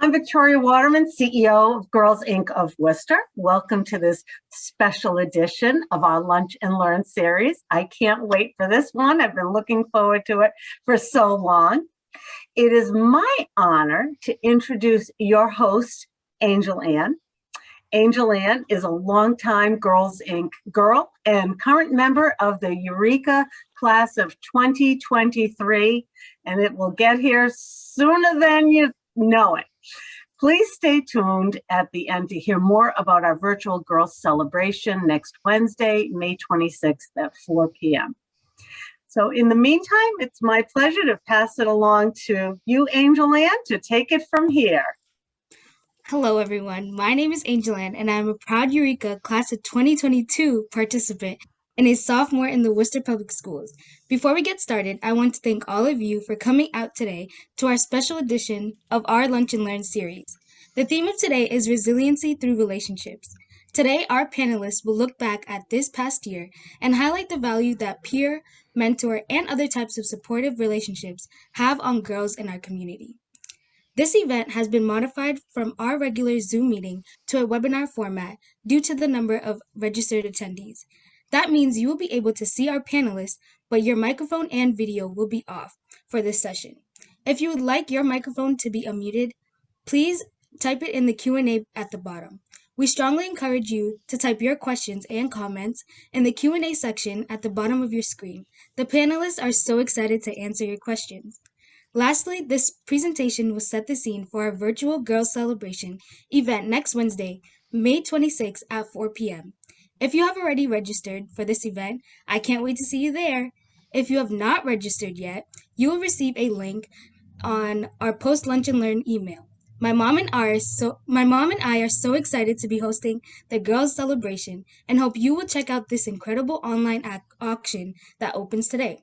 I'm Victoria Waterman, CEO of Girls Inc. of Worcester. Welcome to this special edition of our Lunch and Learn series. I can't wait for this one. I've been looking forward to it for so long. It is my honor to introduce your host, Angel Ann. Angel Ann is a longtime Girls Inc. girl and current member of the Eureka class of 2023, and it will get here sooner than you know it. Please stay tuned at the end to hear more about our virtual girls celebration next Wednesday, May 26th at 4 p.m. So in the meantime, it's my pleasure to pass it along to you, Angel Ann, to take it from here. Hello, everyone. My name is Angel Ann, and I'm a proud Eureka Class of 2022 participant and a sophomore in the Worcester Public Schools. Before we get started, I want to thank all of you for coming out today to our special edition of our Lunch and Learn series. The theme of today is Resiliency through Relationships. Today, our panelists will look back at this past year and highlight the value that peer, mentor, and other types of supportive relationships have on girls in our community. This event has been modified from our regular Zoom meeting to a webinar format due to the number of registered attendees. That means you will be able to see our panelists, but your microphone and video will be off for this session. If you would like your microphone to be unmuted, please type it in the Q&A at the bottom. We strongly encourage you to type your questions and comments in the Q&A section at the bottom of your screen. The panelists are so excited to answer your questions. Lastly, this presentation will set the scene for our virtual Girls Celebration event next Wednesday, May 26th at 4 p.m. If you have already registered for this event, I can't wait to see you there. If you have not registered yet, you will receive a link on our post-lunch and learn email. My mom and I are so excited to be hosting the Girls Celebration and hope you will check out this incredible online auction that opens today.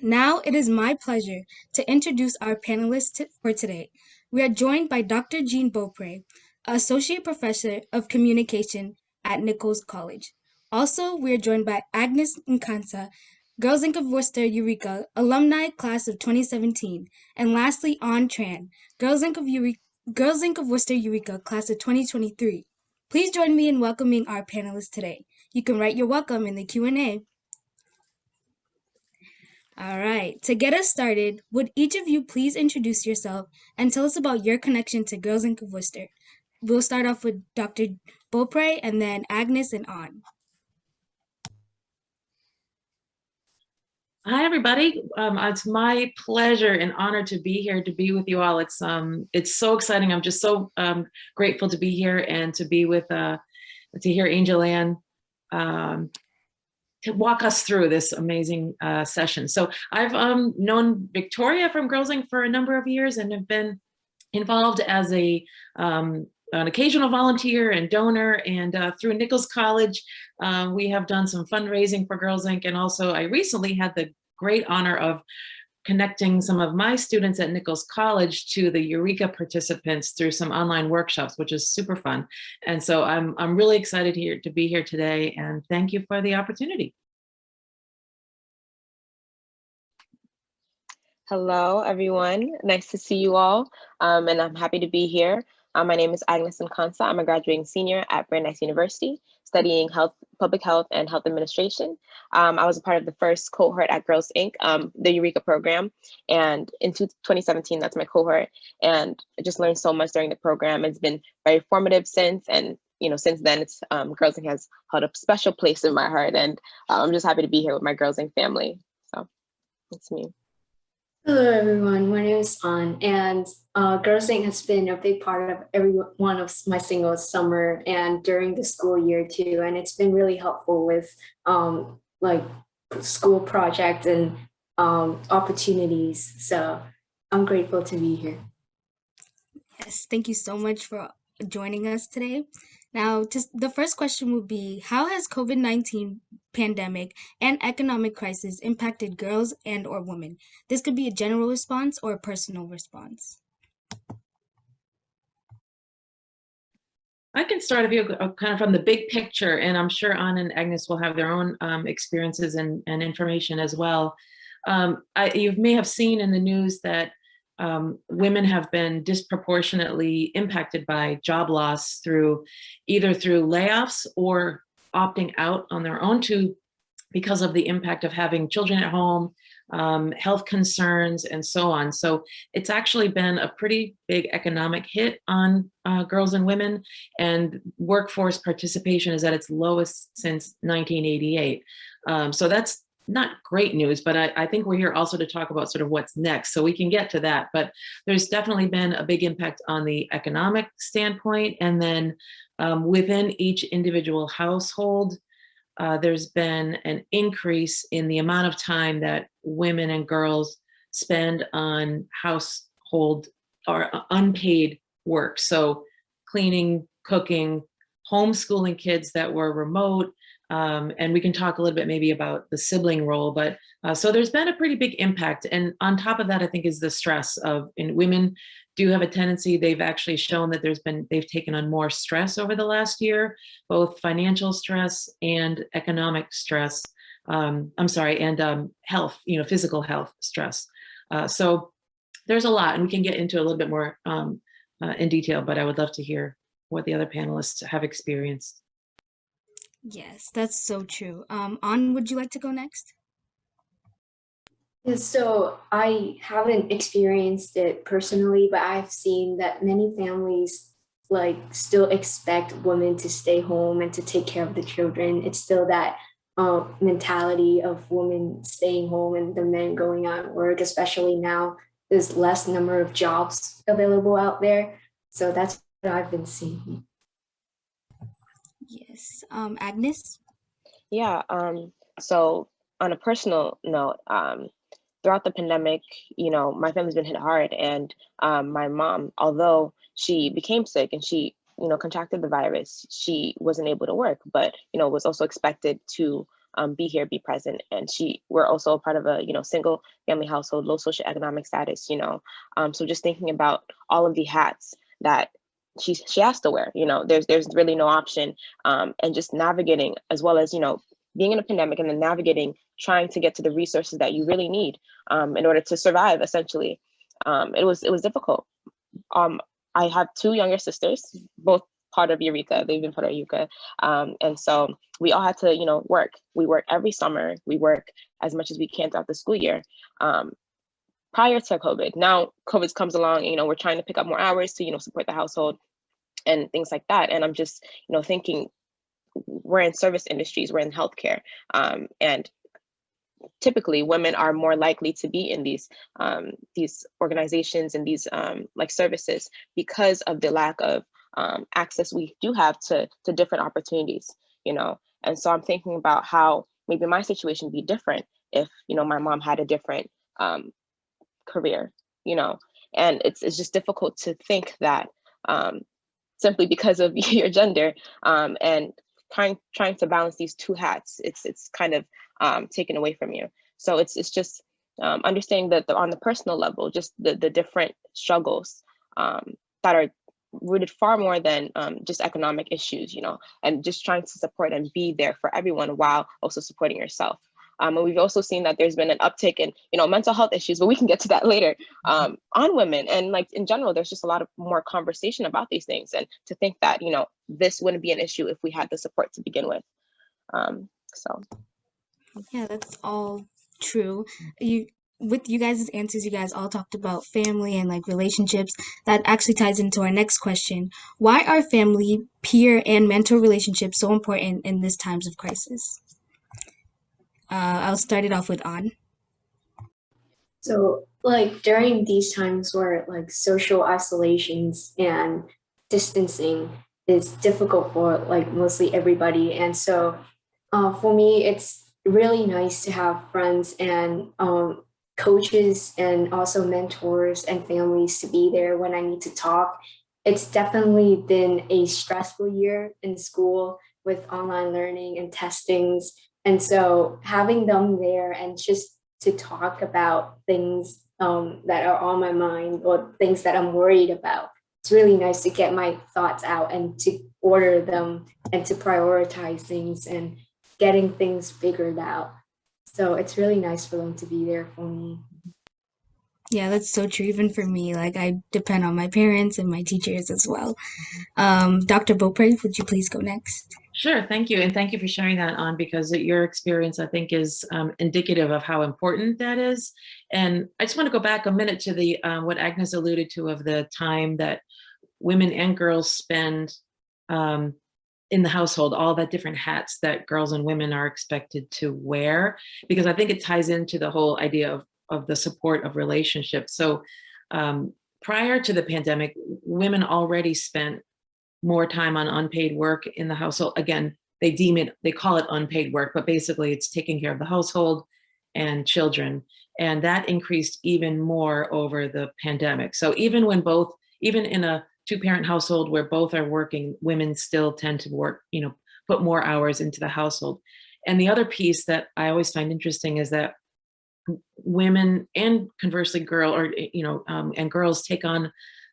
Now it is my pleasure to introduce our panelists for today. We are joined by Dr. Jean Beaupre, Associate Professor of Communication at Nichols College. Also, we are joined by Agnes Nkansa, Girls Inc. of Worcester Eureka, Alumni Class of 2017. And lastly, An Tran, Girls Inc. of Worcester Eureka, Class of 2023. Please join me in welcoming our panelists today. You can write your welcome in the Q&A. All right, to get us started, would each of you please introduce yourself and tell us about your connection to Girls Inc. of Worcester? We'll start off with Dr. Beaupre and then Agnes and An. Hi, everybody. It's my pleasure and honor to be here, to be with you all. It's so exciting. I'm just so grateful to be here and to be with, to hear Angel Ann to walk us through this amazing session. So I've known Victoria from Girls Inc. for a number of years and have been involved as an occasional volunteer and donor, and through Nichols College, we have done some fundraising for Girls Inc. And also I recently had the great honor of connecting some of my students at Nichols College to the Eureka participants through some online workshops, which is super fun. And so I'm really excited to be here today, and thank you for the opportunity. Hello, everyone. Nice to see you all, and I'm happy to be here. My name is Agnes Nkansa. I'm a graduating senior at Brandeis University, studying public health and health administration. I was a part of the first cohort at Girls Inc., the Eureka program, and in 2017, that's my cohort. And I just learned so much during the program. It's been very formative since, and since then, it's Girls Inc. has held a special place in my heart, and I'm just happy to be here with my Girls Inc. family. So that's me. Hello, everyone. My name is An, and Girls Inc. has been a big part of every one of my singles summer and during the school year too. And it's been really helpful with like school projects and opportunities. So I'm grateful to be here. Yes, thank you so much for joining us today. Now, the first question will be, how has COVID-19 pandemic and economic crisis impacted girls and or women? This could be a general response or a personal response. I can start kind of from the big picture, and I'm sure An and Agnes will have their own experiences and information as well. You may have seen in the news that women have been disproportionately impacted by job loss either through layoffs or opting out on their own because of the impact of having children at home, health concerns, and so on. So it's actually been a pretty big economic hit on girls and women, and workforce participation is at its lowest since 1988. So that's not great news, but I think we're here also to talk about sort of what's next, so we can get to that. But there's definitely been a big impact on the economic standpoint, and then within each individual household, there's been an increase in the amount of time that women and girls spend on household or unpaid work. So cleaning, cooking, homeschooling kids that were remote. And we can talk a little bit maybe about the sibling role, but so there's been a pretty big impact. And on top of that, I think is the stress and women do have a tendency, they've actually shown that they've taken on more stress over the last year, both financial stress and economic stress. And health, physical health stress. So there's a lot, and we can get into a little bit more in detail, but I would love to hear what the other panelists have experienced. Yes, that's so true. An, would you like to go next? Yeah, so I haven't experienced it personally, but I've seen that many families like still expect women to stay home and to take care of the children. It's still that mentality of women staying home and the men going out at work, especially now there's less number of jobs available out there. So that's what I've been seeing. Yes. Agnes? Yeah. So on a personal note, throughout the pandemic, my family's been hit hard, and my mom, although she became sick and she, contracted the virus, she wasn't able to work, but, was also expected to be here, be present. And we're also a part of a, single family household, low socioeconomic status, so just thinking about all of the hats that she has to wear, there's really no option, and just navigating, as well as, being in a pandemic and then navigating, trying to get to the resources that you really need in order to survive, essentially. It was difficult. I have two younger sisters, both part of Eureka. They've been part of Eureka. And so we all had to, work. We work every summer. We work as much as we can throughout the school year. Prior to COVID, now COVID comes along, we're trying to pick up more hours to, support the household and things like that. And I'm just, thinking, we're in service industries, we're in healthcare, and typically women are more likely to be in these organizations and these like services because of the lack of access we do have to different opportunities, and so I'm thinking about how maybe my situation would be different if my mom had a different career, and it's just difficult to think that simply because of your gender and trying to balance these two hats, it's kind of taken away from you. So it's just understanding that on the personal level, just the different struggles that are rooted far more than just economic issues, and just trying to support and be there for everyone while also supporting yourself. And we've also seen that there's been an uptick in, mental health issues, but we can get to that later, on women. And like in general, there's just a lot of more conversation about these things. And to think that, this wouldn't be an issue if we had the support to begin with. So. Yeah, that's all true. With you guys' answers, you guys all talked about family and like relationships. That actually ties into our next question. Why are family, peer, and mentor relationships so important in these times of crisis? I'll start it off with An. So like during these times where like social isolations and distancing is difficult for like mostly everybody. And so for me, it's really nice to have friends and coaches and also mentors and families to be there when I need to talk. It's definitely been a stressful year in school with online learning and testings. And so having them there and just to talk about things that are on my mind or things that I'm worried about, it's really nice to get my thoughts out and to order them and to prioritize things and getting things figured out. So it's really nice for them to be there for me. Yeah, that's so true. Even for me, like I depend on my parents and my teachers as well. Dr. Beaupre, would you please go next? Sure, thank you. And thank you for sharing that on because your experience, I think, is indicative of how important that is. And I just want to go back a minute to the what Agnes alluded to of the time that women and girls spend um, in the household, all that different hats that girls and women are expected to wear, because I think it ties into the whole idea of the support of relationships. So um, prior to the pandemic, women already spent more time on unpaid work in the household. Again, they call it unpaid work, but basically it's taking care of the household and children. And that increased even more over the pandemic. So even in a two-parent household where both are working, women still tend to work, put more hours into the household. And the other piece that I always find interesting is that women and conversely and girls take on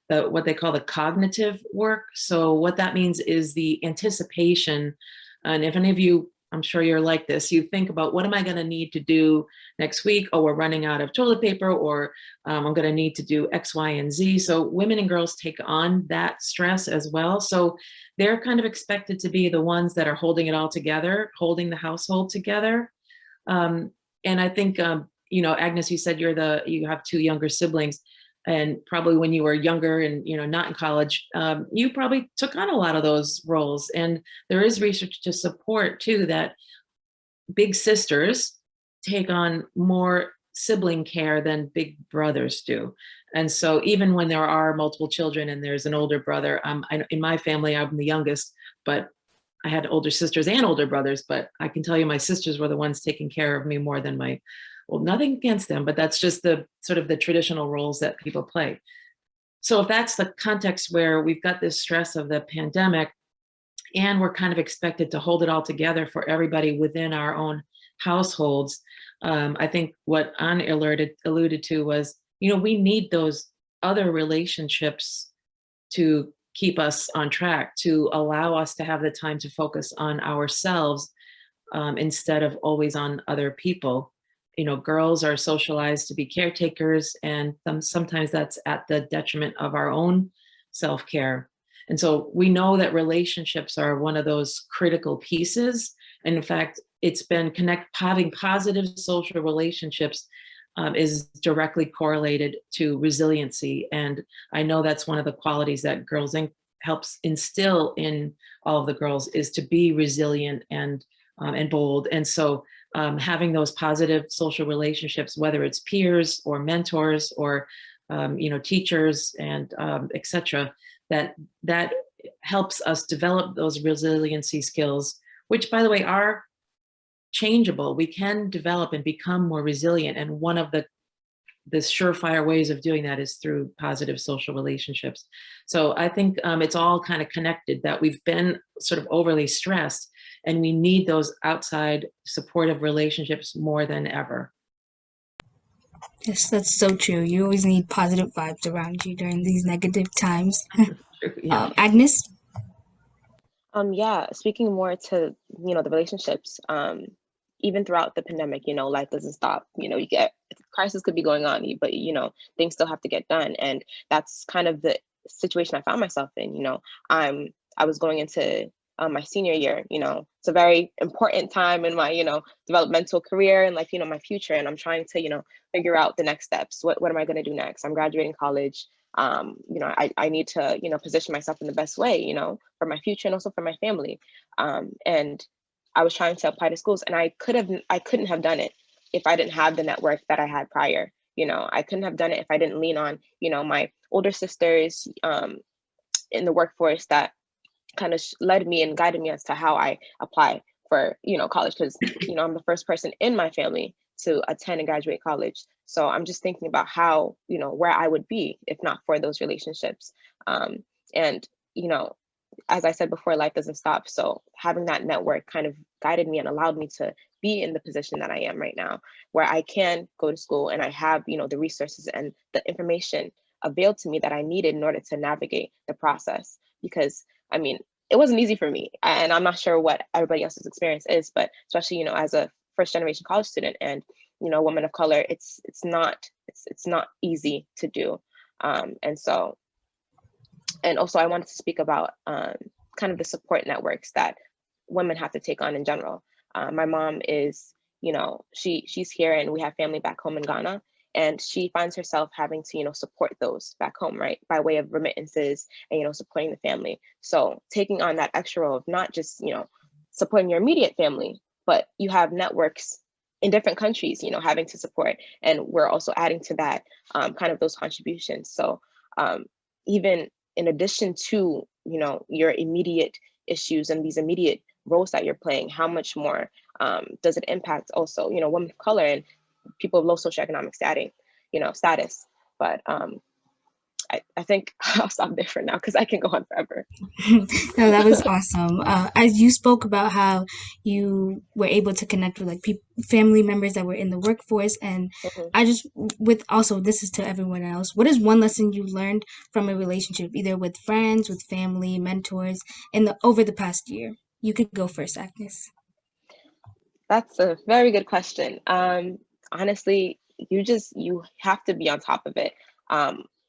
what they call the cognitive work. So what that means is the anticipation. And if any of you, I'm sure you're like this, you think about what am I going to need to do next week? Oh, we're running out of toilet paper, or I'm going to need to do X, Y, and Z. So women and girls take on that stress as well. So they're kind of expected to be the ones that are holding it all together, holding the household together. And I think, Agnes, you said you have two younger siblings. And probably when you were younger and not in college, you probably took on a lot of those roles. And there is research to support too that big sisters take on more sibling care than big brothers do. And so even when there are multiple children and there's an older brother, in my family, I'm the youngest, but I had older sisters and older brothers, but I can tell you my sisters were the ones taking care of me more than well, nothing against them, but that's just the sort of the traditional roles that people play. So if that's the context where we've got this stress of the pandemic and we're kind of expected to hold it all together for everybody within our own households, I think what Ann alluded to was, we need those other relationships to keep us on track, to allow us to have the time to focus on ourselves instead of always on other people. Girls are socialized to be caretakers, and sometimes that's at the detriment of our own self-care. And so we know that relationships are one of those critical pieces. And in fact, it's been having positive social relationships is directly correlated to resiliency. And I know that's one of the qualities that Girls Inc. helps instill in all of the girls, is to be resilient and bold. And so having those positive social relationships, whether it's peers or mentors or teachers and etc., that helps us develop those resiliency skills, which, by the way, are changeable. We can develop and become more resilient, and one of the surefire ways of doing that is through positive social relationships. So I think it's all kind of connected, that we've been sort of overly stressed and we need those outside supportive relationships more than ever. Yes, that's so true. You always need positive vibes around you during these negative times. Yeah. Agnes? Yeah, speaking more to, the relationships, even throughout the pandemic, life doesn't stop. You get crisis could be going on, but things still have to get done. And that's kind of the situation I found myself in. I was going into my senior year. It's a very important time in my, developmental career and my future. And I'm trying to, figure out the next steps. What am I going to do next? I'm graduating college. I need to, position myself in the best way, for my future and also for my family. And I was trying to apply to schools, and I couldn't have done it if I didn't have the network that I had prior. I couldn't have done it if I didn't lean on, my older sisters in the workforce that kind of led me and guided me as to how I apply for, college, because, I'm the first person in my family to attend and graduate college. So I'm just thinking about how, where I would be if not for those relationships. And, as I said before, life doesn't stop. So having that network kind of guided me and allowed me to be in the position that I am right now, where I can go to school and I have, the resources and the information availed to me that I needed in order to navigate the process. Because, it wasn't easy for me. And I'm not sure what everybody else's experience is, but especially, as a first generation college student and, a woman of color, it's not easy to do. And also I wanted to speak about kind of the support networks that women have to take on in general. My mom is, she's here, and we have family back home in Ghana, and she finds herself having to, support those back home, right, by way of remittances and, supporting the family. So taking on that extra role of not just, supporting your immediate family, but you have networks in different countries, having to support, and we're also adding to that kind of those contributions. So even in addition to, your immediate issues and these immediate roles that you're playing, how much more does it impact also, women of color and people of low socioeconomic status. But I think I'll stop there for now because I can go on forever. No, that was awesome. As you spoke about how you were able to connect with like family members that were in the workforce, and I just this is to everyone else. What is one lesson you learned from a relationship, either with friends, with family, mentors, over the past year? You could go first, Agnes. That's a very good question. Honestly, you have to be on top of it.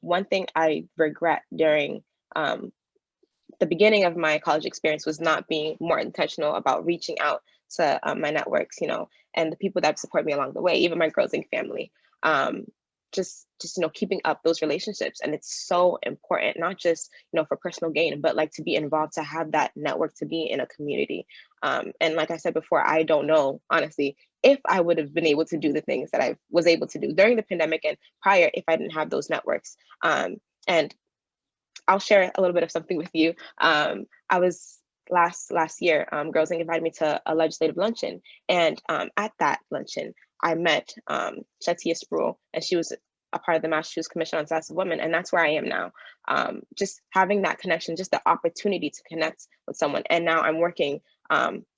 One thing I regret during the beginning of my college experience was not being more intentional about reaching out to my networks, and the people that support me along the way, even my Girls Inc. family. Just keeping up those relationships, and it's so important, not just for personal gain, but like to be involved, to have that network, to be in a community. And like I said before, I don't know honestly if I would have been able to do the things that I was able to do during the pandemic and prior if I didn't have those networks. And I'll share a little bit of something with you. I was last year, Girls Inc. invited me to a legislative luncheon, and at that luncheon, I met Shatia Spruill, and she was a part of the Massachusetts Commission on Status of Women, and that's where I am now. Just having that connection, just the opportunity to connect with someone, and now I'm working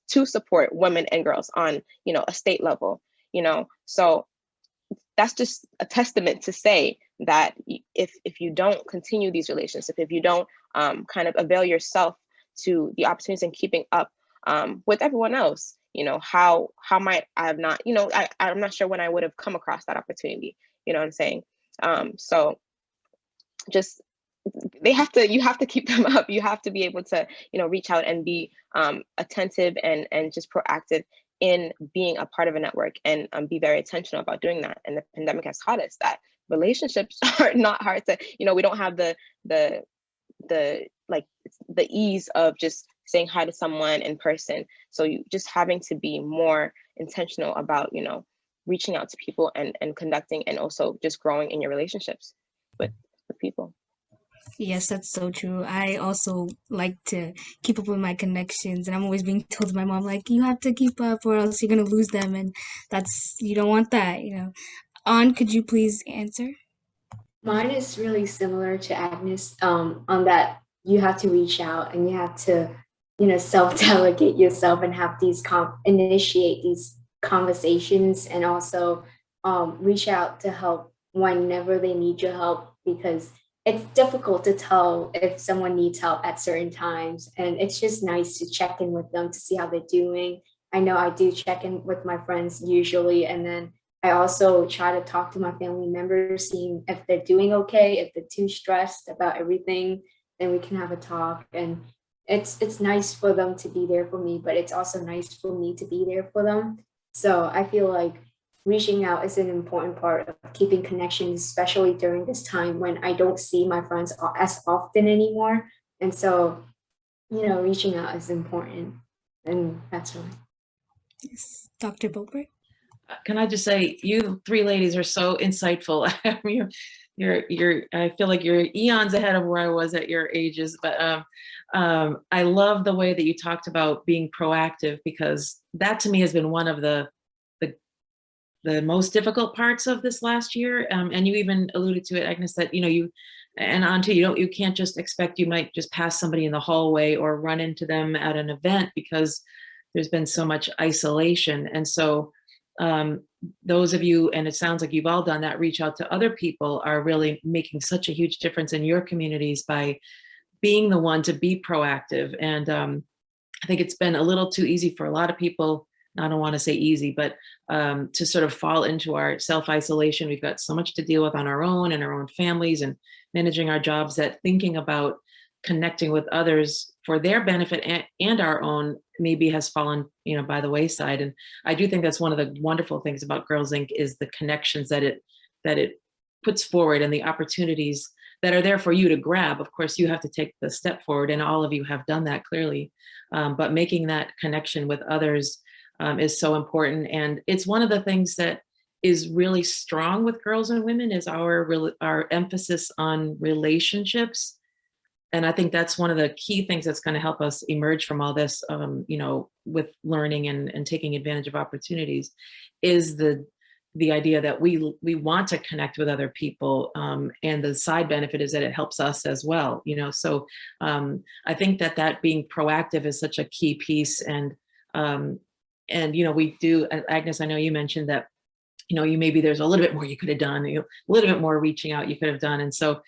to support women and girls on a state level. So that's just a testament to say that if you don't continue these relationships, if you don't kind of avail yourself to the opportunities and keeping up with everyone else, how might I have not, I'm not sure when I would have come across that opportunity, you know what I'm saying? So just you have to keep them up. You have to be able to, reach out and be attentive and just proactive in being a part of a network, and be very intentional about doing that. And the pandemic has taught us that relationships are not hard to, we don't have the ease of just saying hi to someone in person. So you just having to be more intentional about, reaching out to people and conducting, and also just growing in your relationships with people. Yes, that's so true. I also like to keep up with my connections, and I'm always being told by mom, like, you have to keep up or else you're going to lose them. And you don't want that, On, could you please answer? Mine is really similar to Agnes, on that you have to reach out and you have to, self-delegate yourself and have initiate these conversations, and also reach out to help whenever they need your help, because it's difficult to tell if someone needs help at certain times. And it's just nice to check in with them to see how they're doing. I know I do check in with my friends usually, and then I also try to talk to my family members, seeing if they're doing okay. If they're too stressed about everything, then we can have a talk. And it's nice for them to be there for me, but it's also nice for me to be there for them. So I feel like reaching out is an important part of keeping connections, especially during this time when I don't see my friends as often anymore. And so, reaching out is important. And that's right. Yes. Dr. Bober? Can I just say, you three ladies are so insightful. I feel like you're eons ahead of where I was at your ages, but I love the way that you talked about being proactive, because that to me has been one of the most difficult parts of this last year. And you even alluded to it, Agnes, that, you can't just expect you might just pass somebody in the hallway or run into them at an event, because there's been so much isolation. And so those of you, and it sounds like you've all done that, reach out to other people, are really making such a huge difference in your communities by being the one to be proactive. And I think it's been a little too easy for a lot of people I don't want to say easy, but to sort of fall into our self-isolation. We've got so much to deal with on our own and our own families and managing our jobs, that thinking about connecting with others for their benefit and our own maybe has fallen, by the wayside. And I do think that's one of the wonderful things about Girls Inc. is the connections that it puts forward and the opportunities that are there for you to grab. Of course, you have to take the step forward, and all of you have done that clearly. But making that connection with others is so important. And it's one of the things that is really strong with Girls and Women is our emphasis on relationships. And I think that's one of the key things that's going to help us emerge from all this, with learning and taking advantage of opportunities, is the idea that we want to connect with other people, and the side benefit is that it helps us as well. So I think that being proactive is such a key piece. And we do, Agnes, I know you mentioned that maybe there's a little bit more you could have done, a little bit more reaching out you could have done. And so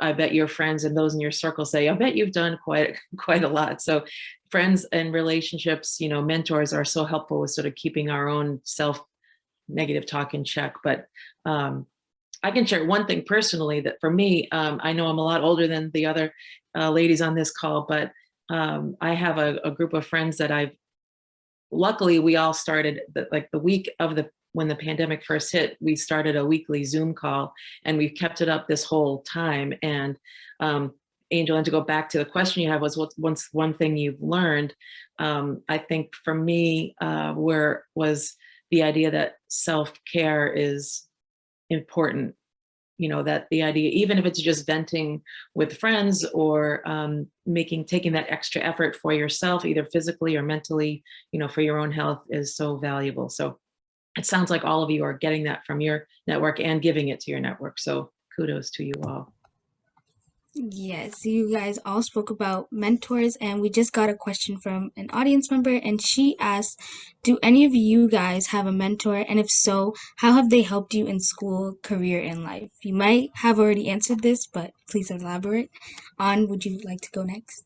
I bet your friends and those in your circle say, I bet you've done quite a lot. So friends and relationships, mentors are so helpful with sort of keeping our own negative talk in check. But I can share one thing personally that for me, I know I'm a lot older than the other ladies on this call, but I have a group of friends that luckily we all started the week of when the pandemic first hit, we started a weekly Zoom call, and we've kept it up this whole time. And Angel, and to go back to the question you have, what's one thing you've learned? I think for me, was the idea that self-care is important. That the idea, even if it's just venting with friends or taking that extra effort for yourself, either physically or mentally, for your own health, is so valuable. So it sounds like all of you are getting that from your network and giving it to your network. So kudos to you all. Yes, you guys all spoke about mentors, and we just got a question from an audience member, and she asked, do any of you guys have a mentor? And if so, how have they helped you in school, career, and life? You might have already answered this, but please elaborate. Would you like to go next?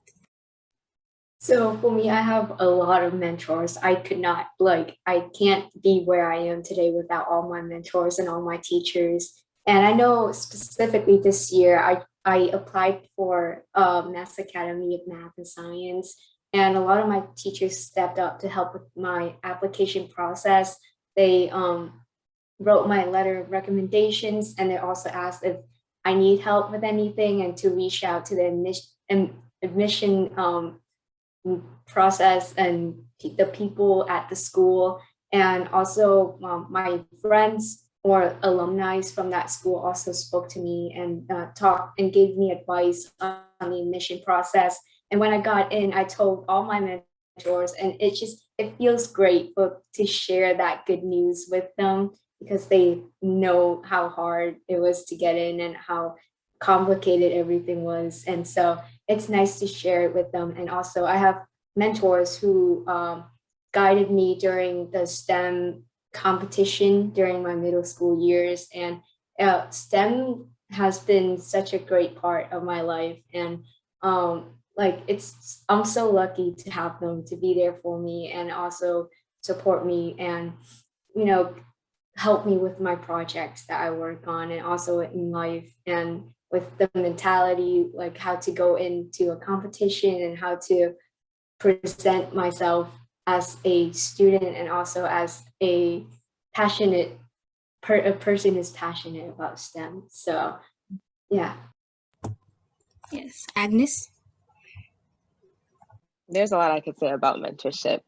So for me, I have a lot of mentors. I can't be where I am today without all my mentors and all my teachers. And I know specifically this year, I applied for Mass Academy of Math and Science, and a lot of my teachers stepped up to help with my application process. They wrote my letter of recommendations, and they also asked if I need help with anything and to reach out to the admission process and the people at the school. And also my friends or alumni from that school also spoke to me and talked and gave me advice on the admission process. And when I got in, I told all my mentors, and it feels great to share that good news with them, because they know how hard it was to get in and how complicated everything was. And so it's nice to share it with them. And also I have mentors who guided me during the STEM competition during my middle school years. And STEM has been such a great part of my life. And I'm so lucky to have them to be there for me and also support me and, help me with my projects that I work on, and also in life, and with the mentality, like how to go into a competition and how to present myself as a student and also as a person who's passionate about STEM. So, yeah. Yes, Agnes? There's a lot I could say about mentorship.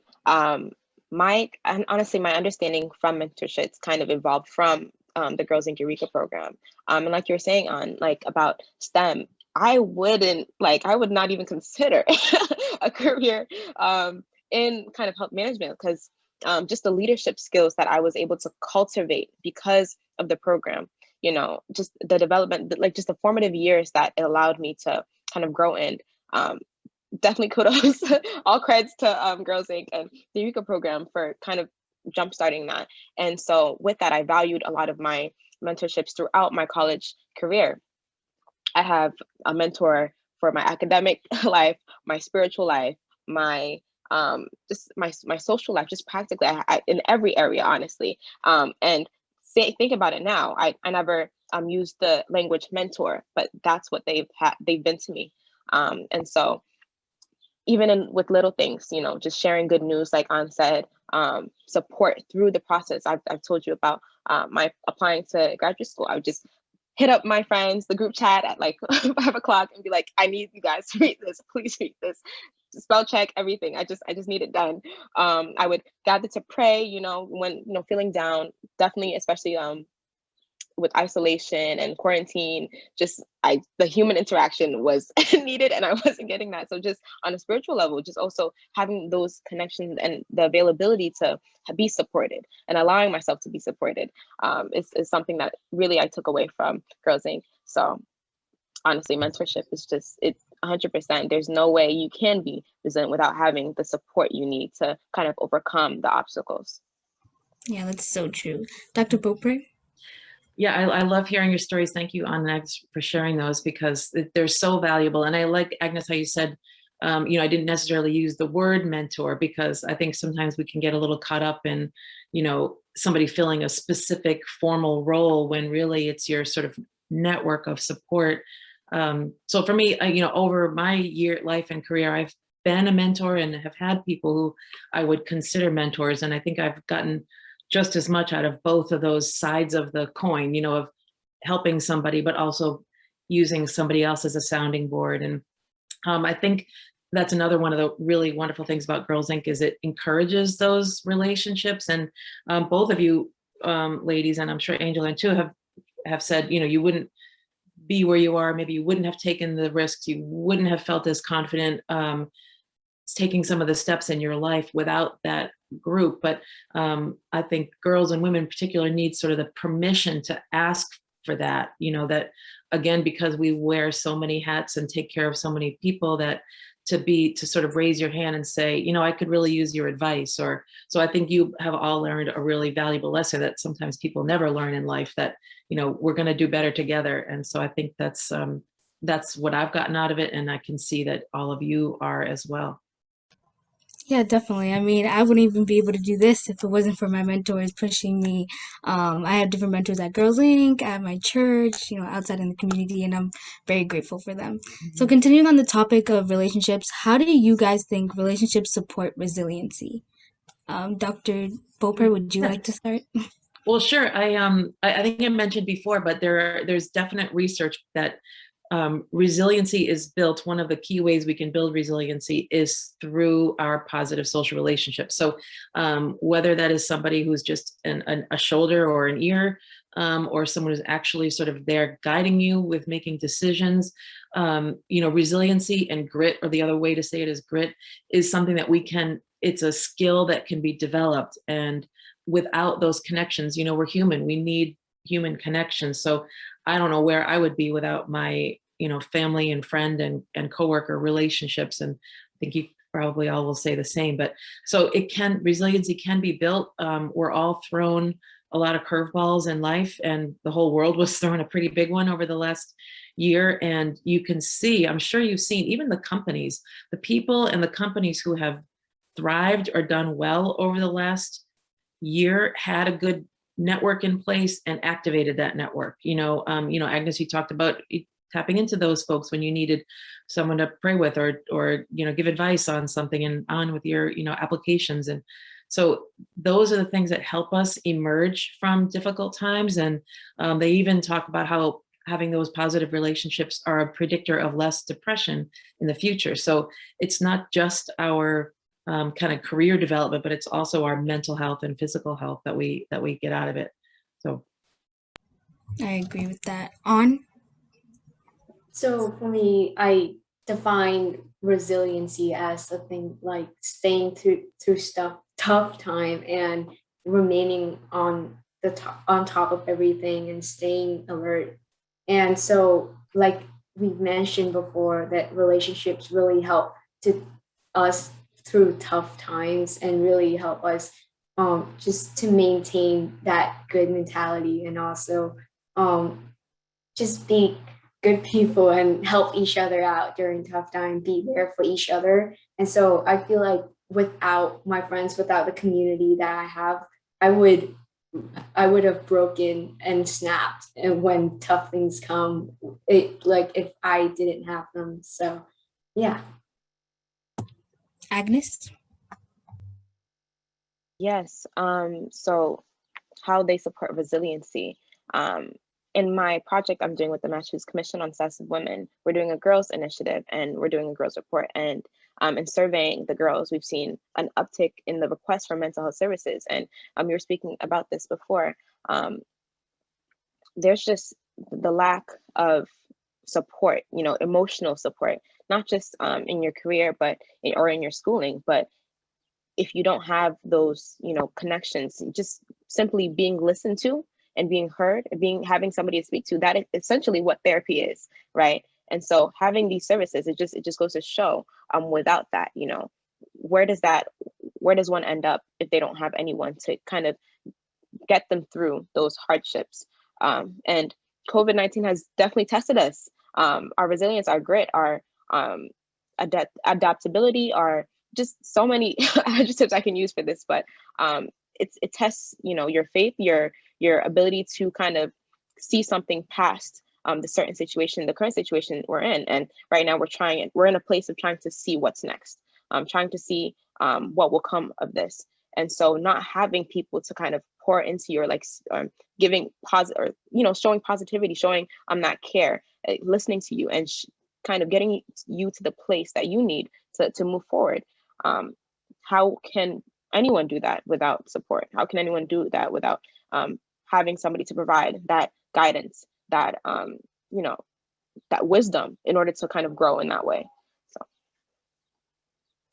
Honestly, my understanding from mentorships kind of evolved from the Girls in Eureka program. And like you were saying about STEM, I would not even consider a career in kind of health management, because just the leadership skills that I was able to cultivate because of the program, just the development, just the formative years that it allowed me to kind of grow in. Definitely kudos, all credits to Girls Inc. and the Eureka program for kind of jumpstarting that. And so with that, I valued a lot of my mentorships throughout my college career. I have a mentor for my academic life, my spiritual life, my just my social life, just practically in every area, honestly. And think about it now. I never used the language mentor, but that's what they've been to me. And so even with little things, just sharing good news, like Ann said, support through the process. I've told you about my applying to graduate school. I would just hit up my friends, the group chat at like 5 o'clock and be like, I need you guys to read this. Please read this. Spell check everything. I just need it done. I would gather to pray, when, feeling down, definitely, especially with isolation and quarantine, the human interaction was needed and I wasn't getting that. So just on a spiritual level, just also having those connections and the availability to be supported and allowing myself to be supported is something that really I took away from Girls Inc. So honestly, mentorship is it's 100%. There's no way you can be resilient without having the support you need to kind of overcome the obstacles. Yeah, that's so true. Dr. Beaupre? Yeah, I love hearing your stories. Thank you, Agnes, for sharing those because they're so valuable. And I like, Agnes, how you said, I didn't necessarily use the word mentor because I think sometimes we can get a little caught up in, somebody filling a specific formal role when really it's your sort of network of support. So for me, over my life and career, I've been a mentor and have had people who I would consider mentors. And I think I've gotten just as much out of both of those sides of the coin, of helping somebody, but also using somebody else as a sounding board. And I think that's another one of the really wonderful things about Girls Inc. is it encourages those relationships. And both of you ladies, and I'm sure Angel and too have said, you wouldn't be where you are. Maybe you wouldn't have taken the risks. You wouldn't have felt as confident taking some of the steps in your life without that group. But I think girls and women in particular need sort of the permission to ask for that, that again, because we wear so many hats and take care of so many people, that to sort of raise your hand and say, I could really use your advice. So I think you have all learned a really valuable lesson that sometimes people never learn in life, that, we're going to do better together. And so I think that's what I've gotten out of it. And I can see that all of you are as well. Yeah, definitely. I mean, I wouldn't even be able to do this if it wasn't for my mentors pushing me. I have different mentors at Girls Inc., at my church, outside in the community, and I'm very grateful for them. So continuing on the topic of relationships, how do you guys think relationships support resiliency? Dr. Beaupre, would you like to start? Well, sure. I think I mentioned before, but there's definite research that resiliency is built. One of the key ways we can build resiliency is through our positive social relationships. So whether that is somebody who's just a shoulder or an ear, or someone who's actually sort of there guiding you with making decisions, resiliency and grit, or the other way to say it is grit, is something that it's a skill that can be developed. And without those connections, we're human, we need human connections. So I don't know where I would be without my, family and friend and coworker relationships. And I think you probably all will say the same, but so resiliency can be built. We're all thrown a lot of curveballs in life, and the whole world was thrown a pretty big one over the last year. And you can see, I'm sure you've seen even the people and the companies who have thrived or done well over the last year had a good network in place and activated that network. Agnes, you talked about tapping into those folks when you needed someone to pray with or give advice on something and on with your applications. And so those are the things that help us emerge from difficult times. And they even talk about how having those positive relationships are a predictor of less depression in the future. So it's not just our kind of career development, but it's also our mental health and physical health that we get out of it. So I agree with that. On? So for me, I define resiliency as something like staying through tough time and remaining on top of everything and staying alert. And so, like we've mentioned before, that relationships really help to us through tough times and really help us just to maintain that good mentality and also just be good people and help each other out during tough time, be there for each other. And so I feel like without my friends, without the community that I have, I would have broken and snapped. And when tough things come, like if I didn't have them. So yeah. Agnes? Yes. So how they support resiliency. In my project I'm doing with the Massachusetts Commission on Obsessive Women, we're doing a girls initiative and we're doing a girls report. And in surveying the girls, we've seen an uptick in the request for mental health services. And you were speaking about this before. There's just the lack of support, emotional support, not just in your career, or in your schooling, but if you don't have those, connections, just simply being listened to and being heard, having somebody to speak to, that is essentially what therapy is, right? And so having these services, it just goes to show, without that, where does one end up if they don't have anyone to kind of get them through those hardships? And COVID-19 has definitely tested us. Our resilience, our grit, our adaptability, our just so many adjectives I can use for this, but it tests, your faith, your ability to kind of see something past the current situation we're in. And right now we're in a place of trying to see what's next, trying to see what will come of this. And so not having people to kind of pour into your, giving positive, or, showing positivity, showing that care, listening to you, and kind of getting you to the place that you need to move forward. How can anyone do that without support? How can anyone do that without having somebody to provide that guidance, that that wisdom in order to kind of grow in that way? So.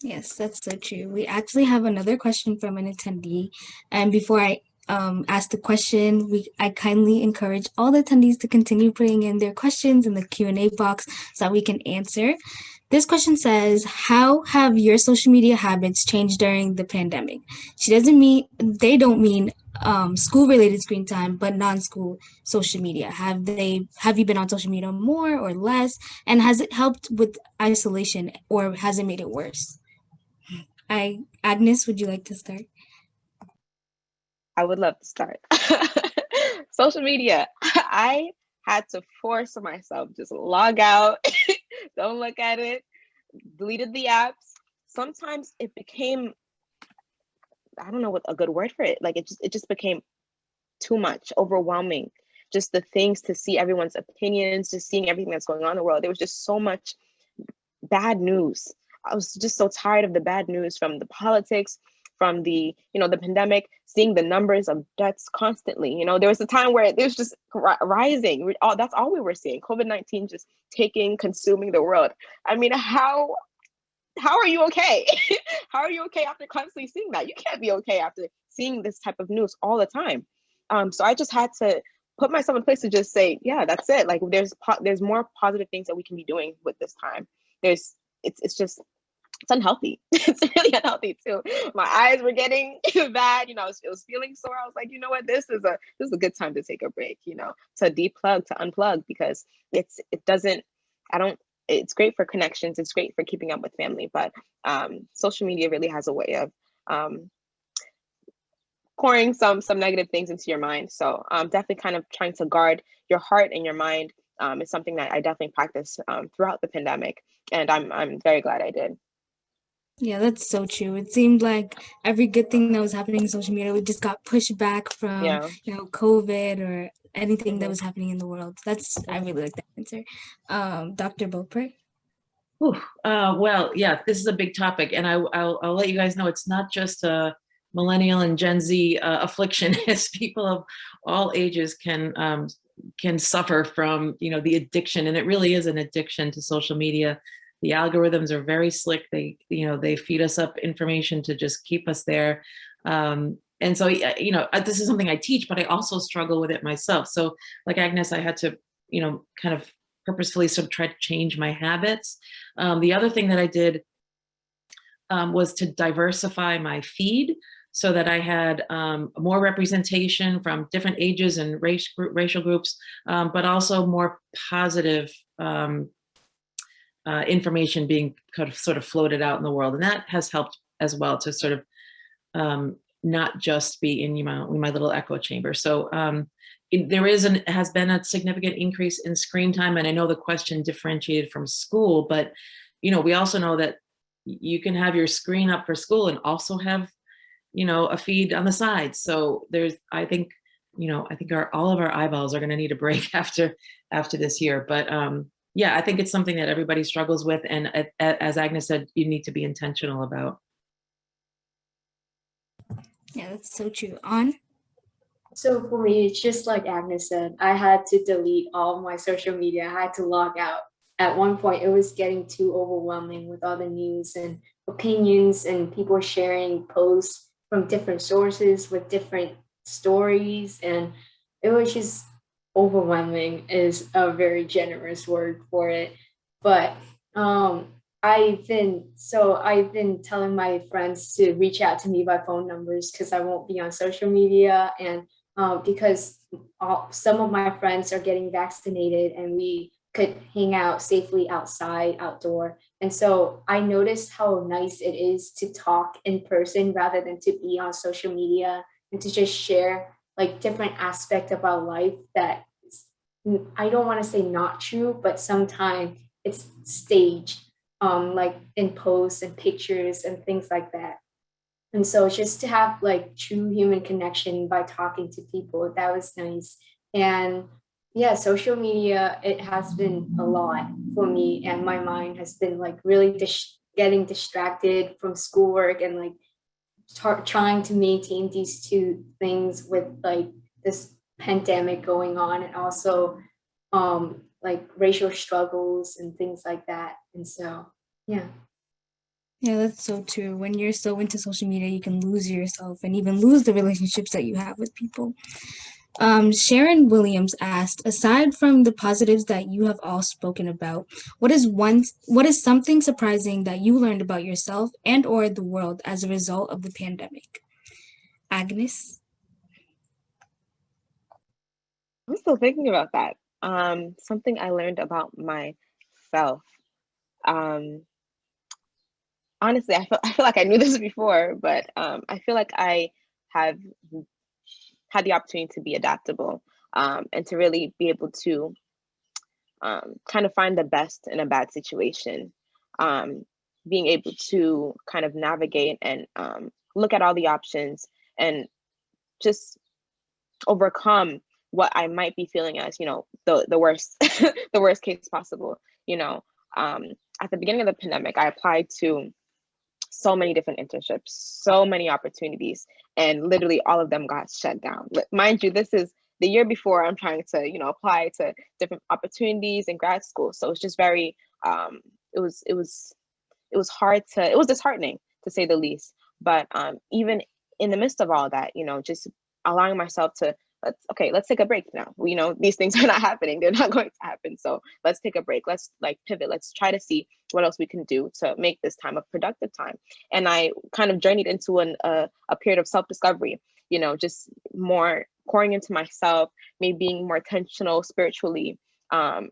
Yes, that's so true. We actually have another question from an attendee. And before I ask the question, I kindly encourage all the attendees to continue putting in their questions in the Q&A box so that we can answer. This question says, how have your social media habits changed during the pandemic? They don't mean school-related screen time, but non-school social media. Have you been on social media more or less? And has it helped with isolation or has it made it worse? Agnes, would you like to start? I would love to start. Social media, I had to force myself, just log out, don't look at it, deleted the apps. Sometimes it became, I don't know what a good word for it, it just became too much, overwhelming. Just the things to see everyone's opinions, just seeing everything that's going on in the world. There was just so much bad news. I was just so tired of the bad news from the politics, from the, the pandemic, seeing the numbers of deaths constantly. There was a time where it was just rising. That's all we were seeing. COVID-19 just consuming the world. I mean, how are you okay? How are you okay after constantly seeing that? You can't be okay after seeing this type of news all the time. So I just had to put myself in place to just say, yeah, that's it. Like there's more positive things that we can be doing with this time. It's unhealthy. It's really unhealthy too. My eyes were getting bad. It was feeling sore. I was like, you know what? This is a good time to take a break. To deplug, to unplug, because it's great for connections. It's great for keeping up with family, but social media really has a way of pouring some negative things into your mind. So definitely kind of trying to guard your heart and your mind is something that I definitely practiced throughout the pandemic, and I'm very glad I did. Yeah, that's so true. It seemed like every good thing that was happening in social media, we just got pushed back from, COVID or anything that was happening in the world. I really like that answer. Dr. Beaupre? Well, yeah, this is a big topic, and I'll let you guys know it's not just a millennial and Gen Z affliction, as people of all ages can suffer from, the addiction, and it really is an addiction to social media. The algorithms are very slick. They feed us up information to just keep us there. And so, this is something I teach, but I also struggle with it myself. So like Agnes, I had to, kind of purposefully sort of try to change my habits. The other thing that I did was to diversify my feed so that I had more representation from different ages and racial groups, but also more positive information being sort of floated out in the world. And that has helped as well, to sort of not just be in my little echo chamber. So there has been a significant increase in screen time, and I know the question differentiated from school, but we also know that you can have your screen up for school and also have a feed on the side. So I think all of our eyeballs are going to need a break after this year. But yeah, I think it's something that everybody struggles with, and as Agnes said, you need to be intentional about. Yeah, that's so true. On. So for me, it's just like Agnes said, I had to delete all my social media. I had to log out. At one point, it was getting too overwhelming with all the news and opinions and people sharing posts from different sources with different stories. And it was just overwhelming is a very generous word for it. But I've been telling my friends to reach out to me by phone numbers because I won't be on social media, and because some of my friends are getting vaccinated and we could hang out safely outdoor. And so I noticed how nice it is to talk in person rather than to be on social media and to just share like different aspects of our life that I don't want to say not true, but sometimes it's staged, like in posts and pictures and things like that. And so just to have like true human connection by talking to people, that was nice. And yeah, social media, it has been a lot for me, and my mind has been like really getting distracted from schoolwork and like trying to maintain these two things with like this pandemic going on, and also like racial struggles and things like that. And so yeah. Yeah, that's so true. When you're so into social media, you can lose yourself and even lose the relationships that you have with people. Sharon Williams asked, aside from the positives that you have all spoken about, what is something surprising that you learned about yourself and or the world as a result of the pandemic? Agnes? I'm still thinking about that. Something I learned about myself. Honestly, I feel like I knew this before, but I feel like I have had the opportunity to be adaptable, and to really be able to kind of find the best in a bad situation. Being able to kind of navigate and look at all the options and just overcome what I might be feeling as, the worst, the worst case possible. At the beginning of the pandemic, I applied to so many different internships, so many opportunities, and literally all of them got shut down. Mind you, this is the year before I'm trying to, apply to different opportunities in grad school. So it's just very, it was disheartening to say the least. But even in the midst of all that, just allowing myself to, let's take a break now. These things are not happening. They're not going to happen. So let's take a break. Let's pivot. Let's try to see what else we can do to make this time a productive time. And I kind of journeyed into a period of self-discovery, just more pouring into myself, maybe being more intentional spiritually, kind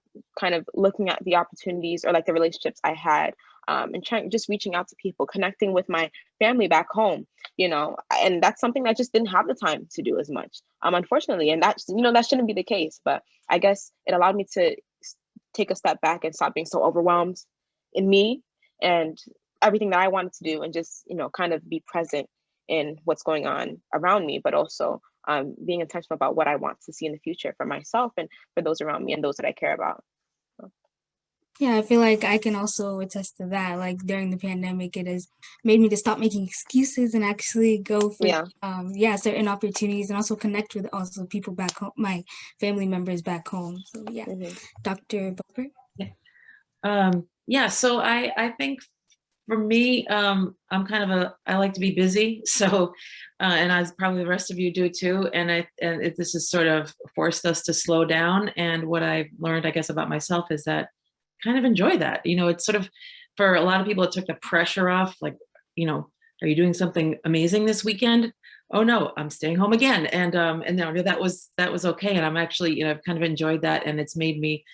of looking at the opportunities or like the relationships I had, and just reaching out to people, connecting with my family back home, and that's something that I just didn't have the time to do as much, unfortunately. And that shouldn't be the case, but I guess it allowed me to take a step back and stop being so overwhelmed in me and everything that I wanted to do, and just, kind of be present in what's going on around me, but also being intentional about what I want to see in the future for myself and for those around me and those that I care about. Yeah, I feel like I can also attest to that. Like during the pandemic, it has made me to stop making excuses and actually go for certain opportunities, and also connect with also people back home, my family members back home. So yeah, Dr. Butler. Yeah. So I think for me, I'm kind of I like to be busy. So, and as probably the rest of you do too. And this has sort of forced us to slow down. And what I've learned, I guess, about myself is that kind of enjoy that. It's sort of, for a lot of people, it took the pressure off. Like, are you doing something amazing this weekend? oh no, I'm staying home again. And no, that was okay. And I'm actually, I've kind of enjoyed that. And it's made me,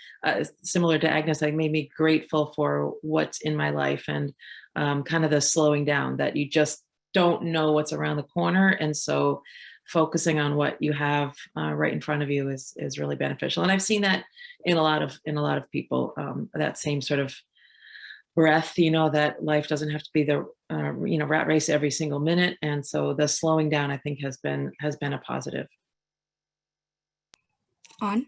similar to Agnes, like made me grateful for what's in my life and kind of the slowing down that you just don't know what's around the corner. And so focusing on what you have right in front of you is really beneficial. And I've seen that in a lot of people, that same sort of breath, that life doesn't have to be the rat race every single minute. And so the slowing down, I think, has been a positive. On.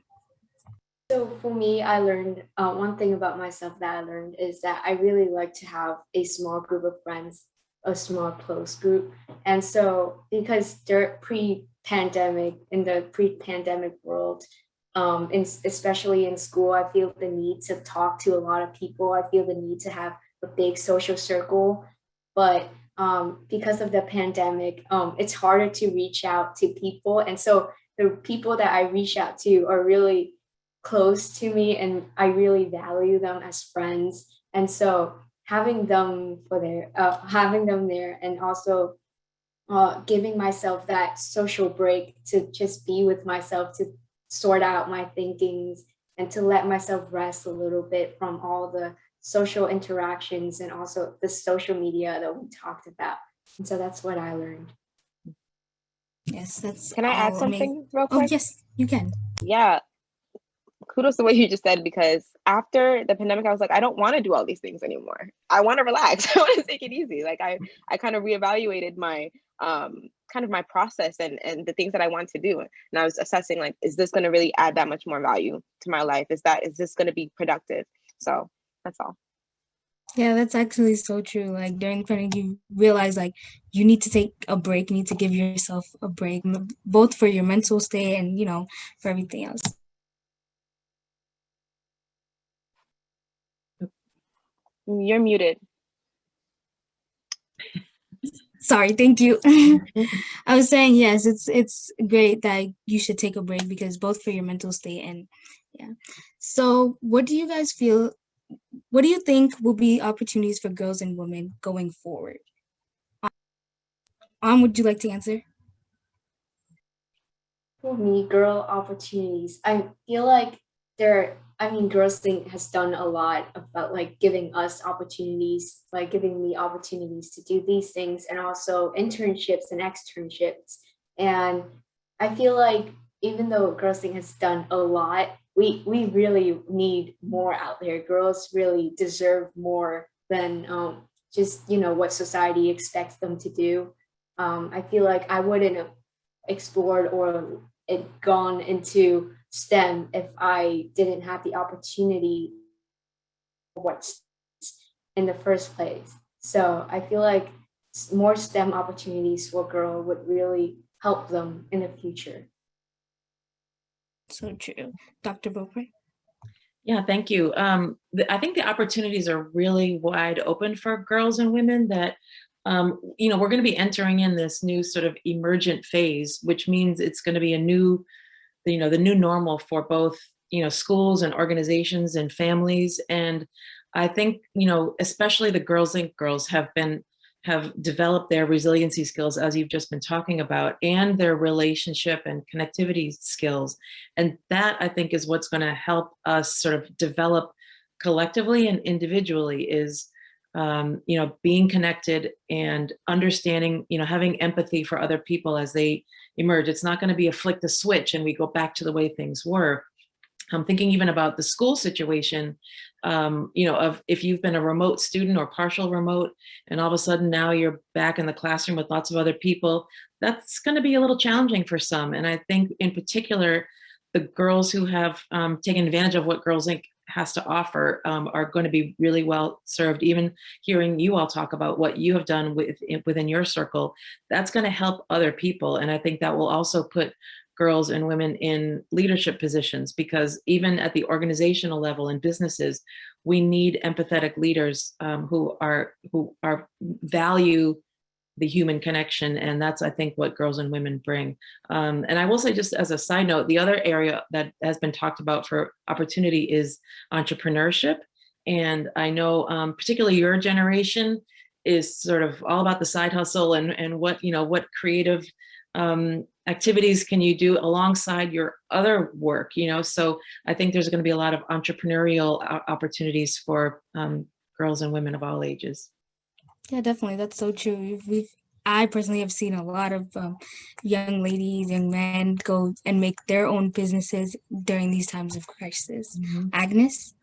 So for me, I learned one thing about myself that I learned is that I really like to have a small group of friends, a small close group. And so because they're pre-pandemic, in the pre-pandemic world, especially in school, I feel the need to talk to a lot of people. I feel the need to have a big social circle. But because of the pandemic, it's harder to reach out to people. And so the people that I reach out to are really close to me and I really value them as friends. And so having them having them there and also giving myself that social break to just be with myself, to sort out my thinkings and to let myself rest a little bit from all the social interactions and also the social media that we talked about. And so that's what I learned. Yes, that's. Can I add something real quick? Oh, yes, you can. Yeah. Kudos to what you just said, because after the pandemic, I was like, I don't want to do all these things anymore. I want to relax. I want to take it easy. Like I kind of reevaluated my kind of my process and the things that I want to do. And I was assessing, like, is this going to really add that much more value to my life? Is this going to be productive? So that's all. Yeah, that's actually so true. Like during pandemic, you realize like you need to take a break. You need to give yourself a break, both for your mental state and for everything else. You're muted. Sorry, thank you. I was saying yes, it's great that you should take a break because both for your mental state and yeah. So, what do you guys feel? What do you think will be opportunities for girls and women going forward? Would you like to answer? For me, girl opportunities. I feel like Girls Think has done a lot about like giving us opportunities, like giving me opportunities to do these things and also internships and externships. And I feel like even though Girls Think has done a lot, we really need more out there. Girls really deserve more than just, what society expects them to do. I feel like I wouldn't have explored or it gone into STEM if I didn't have the opportunity what's in the first place. So I feel like more STEM opportunities for girls would really help them in the future. So true. Dr. Beaupre? Yeah, thank you. I think the opportunities are really wide open for girls and women that, we're going to be entering in this new sort of emergent phase, which means it's going to be the new normal for both, schools and organizations and families. And I think, especially the Girls Inc. girls have developed their resiliency skills, as you've just been talking about, and their relationship and connectivity skills. And that, I think, is what's going to help us sort of develop collectively and individually is, being connected and understanding, having empathy for other people as they emerge. It's not going to be a flick the switch and we go back to the way things were. I'm thinking even about the school situation, of if you've been a remote student or partial remote, and all of a sudden now you're back in the classroom with lots of other people, that's going to be a little challenging for some. And I think in particular, the girls who have taken advantage of what Girls Inc. has to offer are going to be really well served. Even hearing you all talk about what you have done within your circle, that's going to help other people. And I think that will also put girls and women in leadership positions, because even at the organizational level in businesses, we need empathetic leaders who value the human connection. And that's, I think, what girls and women bring. And I will say, just as a side note, the other area that has been talked about for opportunity is entrepreneurship. And I know particularly your generation is sort of all about the side hustle and what creative activities can you do alongside your other work, So I think there's going to be a lot of entrepreneurial opportunities for girls and women of all ages. Yeah, definitely. That's so true. I personally have seen a lot of young ladies, young men go and make their own businesses during these times of crisis. Agnes?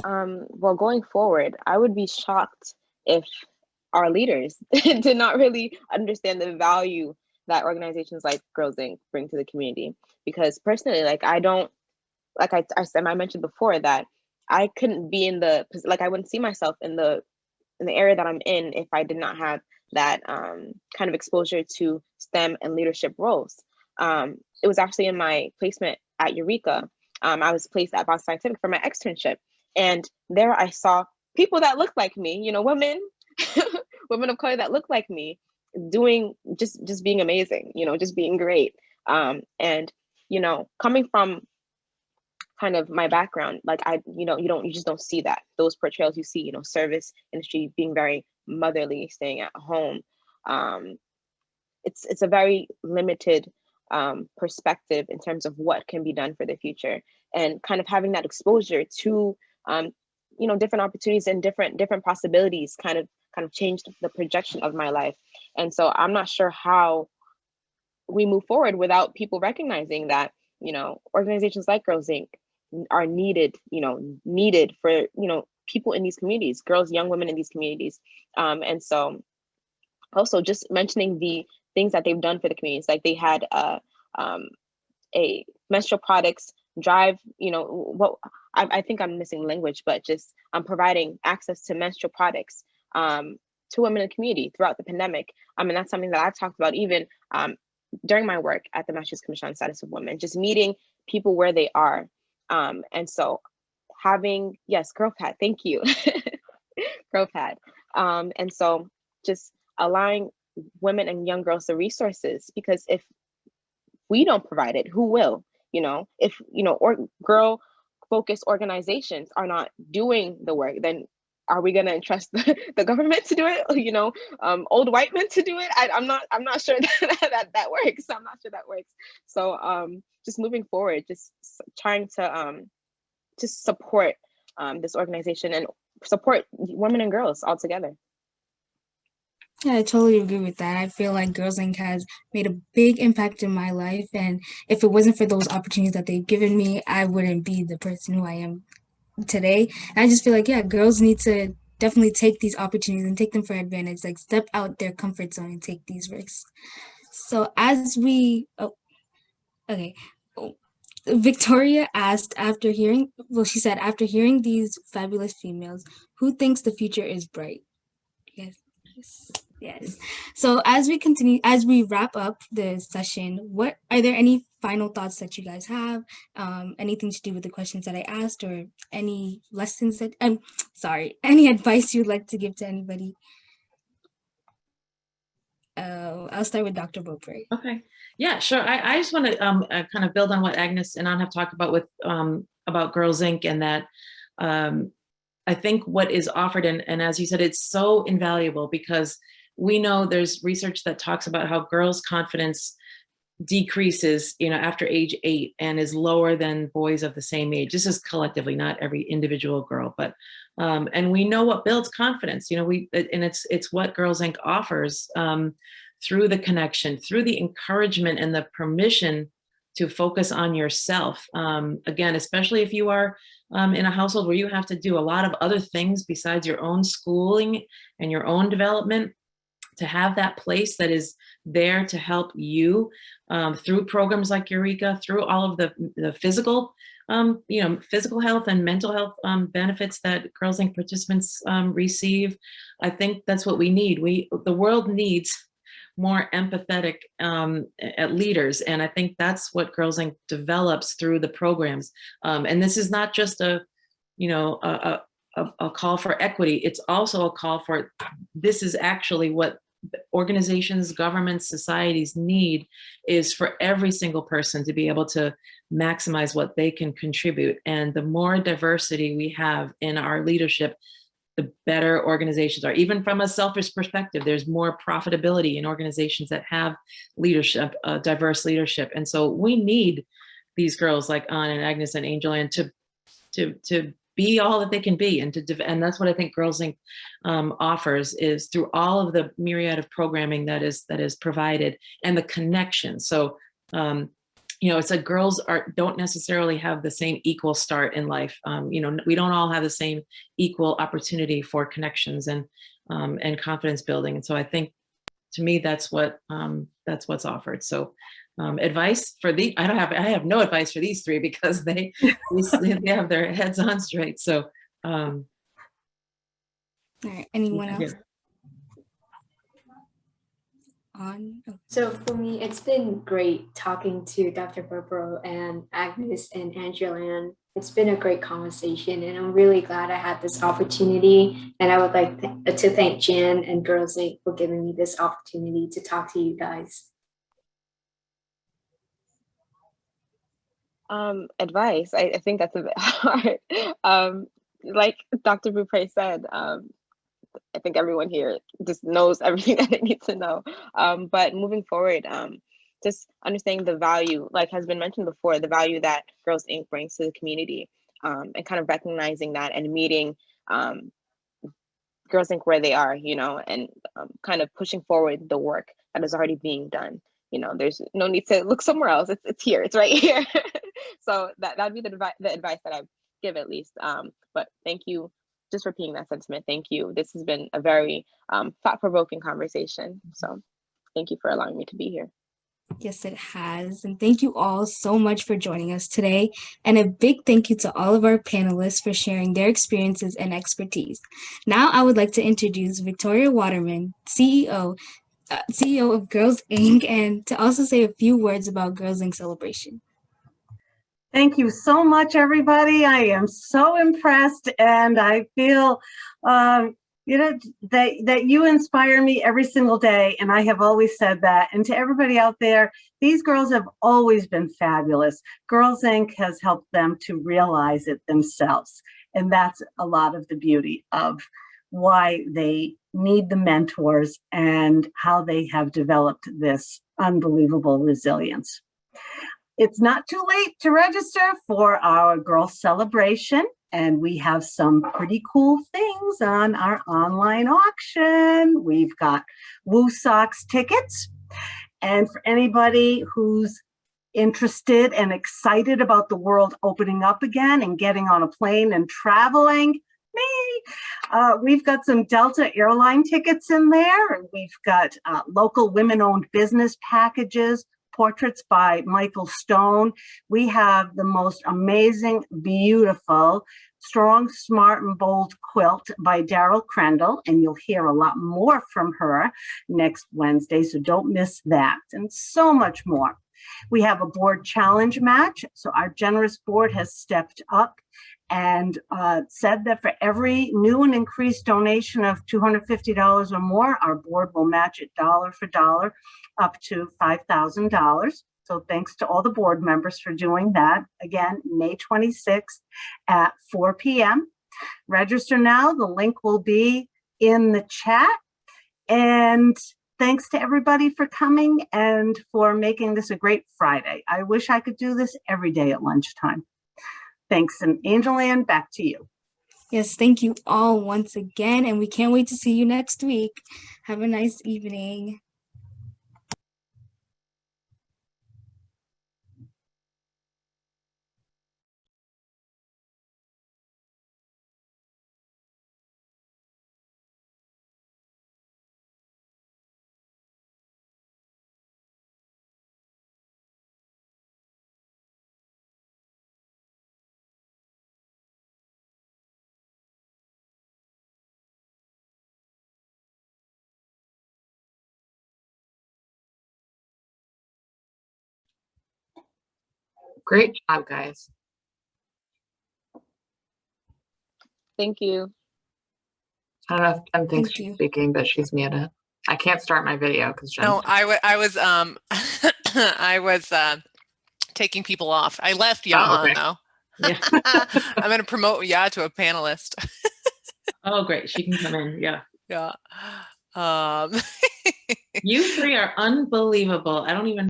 Well, going forward, I would be shocked if our leaders did not really understand the value that organizations like Girls Inc. bring to the community. Because personally, like I don't, like I mentioned before, that I couldn't be I wouldn't see myself in the area that I'm in if I did not have that kind of exposure to STEM and leadership roles. It was actually in my placement at Eureka. I was placed at Boston Scientific for my externship. And there I saw people that looked like me, women, women of color that looked like me, doing just being amazing, just being great. And coming from kind of my background, like you just don't see those portrayals. You see, service industry being very motherly, staying at home. It's a very limited perspective in terms of what can be done for the future, and kind of having that exposure to different opportunities and different possibilities kind of changed the projection of my life. And so I'm not sure how we move forward without people recognizing that organizations like Girls Inc. are needed for people in these communities, girls, young women in these communities. And so also just mentioning the things that they've done for the communities, like they had a menstrual products drive, I think I'm missing language, but just providing access to menstrual products to women in the community throughout the pandemic. And that's something that I've talked about even during my work at the Massachusetts Commission on the Status of Women, just meeting people where they are. And so having, yes, Girl Pad, thank you, Girl Pad. And so just allowing women and young girls the resources, because if we don't provide it, who will? If or girl focused organizations are not doing the work, then are we going to entrust the government to do it? Old white men to do it? I'm not sure that works. I'm not sure that works. So just moving forward, just trying to just support this organization and support women and girls all together. Yeah, I totally agree with that. I feel like Girls Inc. has made a big impact in my life. And if it wasn't for those opportunities that they've given me, I wouldn't be the person who I am today. And I just feel like, yeah, girls need to definitely take these opportunities and take them for advantage, like step out their comfort zone and take these risks. So Victoria asked she said, after hearing these fabulous females, who thinks the future is bright? Yes. So as we wrap up the session, what are there any final thoughts that you guys have? Anything to do with the questions that I asked, or any lessons that any advice you'd like to give to anybody? I'll start with Dr. Beaupre. Okay. Yeah, sure. I just want to kind of build on what Agnes and Ann have talked about with about Girls Inc. and that I think what is offered, and as you said, it's so invaluable, because we know there's research that talks about how girls' confidence decreases, after age 8 and is lower than boys of the same age. This is collectively, not every individual girl, but and we know what builds confidence. It's what Girls Inc. offers through the connection, through the encouragement and the permission to focus on yourself. Again, especially if you are in a household where you have to do a lot of other things besides your own schooling and your own development, to have that place that is there to help you through programs like Eureka, through all of the physical, physical health and mental health benefits that Girls Inc. participants receive. I think that's what we need. The world needs more empathetic leaders, and I think that's what Girls Inc. develops through the programs. And this is not just a call for equity. It's also a call for, this is actually what organizations, governments, societies need, is for every single person to be able to maximize what they can contribute. And the more diversity we have in our leadership, the better organizations are. Even from a selfish perspective, there's more profitability in organizations that have leadership, diverse leadership. And so we need these girls like Ann and Agnes and Angel Ann to be all that they can be, and and that's what I think Girls Inc. Offers, is through all of the myriad of programming that is provided, and the connection. So it's like girls don't necessarily have the same equal start in life. We don't all have the same equal opportunity for connections and confidence building. And so I think, to me, that's what's offered. So advice for I have no advice for these three, because they have their heads on straight. So all right, anyone else? So for me, it's been great talking to Dr. Barbaro and Agnes and Angela Ann. It's been a great conversation, and I'm really glad I had this opportunity. And I would like to thank Jan and Girls Inc. for giving me this opportunity to talk to you guys. Advice, I think that's a bit hard. Like Dr. Bupre said, I think everyone here just knows everything that they need to know. But moving forward, just understanding the value, like has been mentioned before, the value that Girls Inc. brings to the community, and kind of recognizing that and meeting Girls Inc. where they are, and kind of pushing forward the work that is already being done. There's no need to look somewhere else. It's here. It's right here. So that'd be the advice that I'd give, at least. But thank you just for repeating that sentiment. Thank you. This has been a very thought-provoking conversation. So thank you for allowing me to be here. Yes, it has. And thank you all so much for joining us today. And a big thank you to all of our panelists for sharing their experiences and expertise. Now I would like to introduce Victoria Waterman, CEO of Girls Inc., and to also say a few words about Girls Inc. celebration. Thank you so much, everybody. I am so impressed, and I feel, that you inspire me every single day, and I have always said that. And to everybody out there, these girls have always been fabulous. Girls Inc. has helped them to realize it themselves, and that's a lot of the beauty of why they need the mentors and how they have developed this unbelievable resilience. It's not too late to register for our girls celebration, and we have some pretty cool things on our online auction. We've got Woo Sox tickets, and for anybody who's interested and excited about the world opening up again and getting on a plane and traveling, we've got some Delta airline tickets in there. We've got local women-owned business packages, portraits by Michael Stone. We have the most amazing, beautiful, strong, smart, and bold quilt by Daryl Crendel, and you'll hear a lot more from her next Wednesday, so don't miss that, and so much more. We have a board challenge match, so our generous board has stepped up and said that for every new and increased donation of $250 or more, our board will match it dollar for dollar up to $5,000. So thanks to all the board members for doing that. Again, May 26th at 4 p.m. Register now. The link will be in the chat. And thanks to everybody for coming and for making this a great Friday. I wish I could do this every day at lunchtime. Thanks. And Angel Ann, back to you. Yes, thank you all once again, and we can't wait to see you next week. Have a nice evening. Great job, guys. Thank you. I don't know if Jen thinks Thank she's you. speaking, but she's muted. I can't start my video because Jen. No, I was I was taking people off. I left Ya Oh, okay. though. Yeah. I'm going to promote Ya to a panelist. Oh, great. She can come in. Yeah. Yeah. You three are unbelievable. I don't even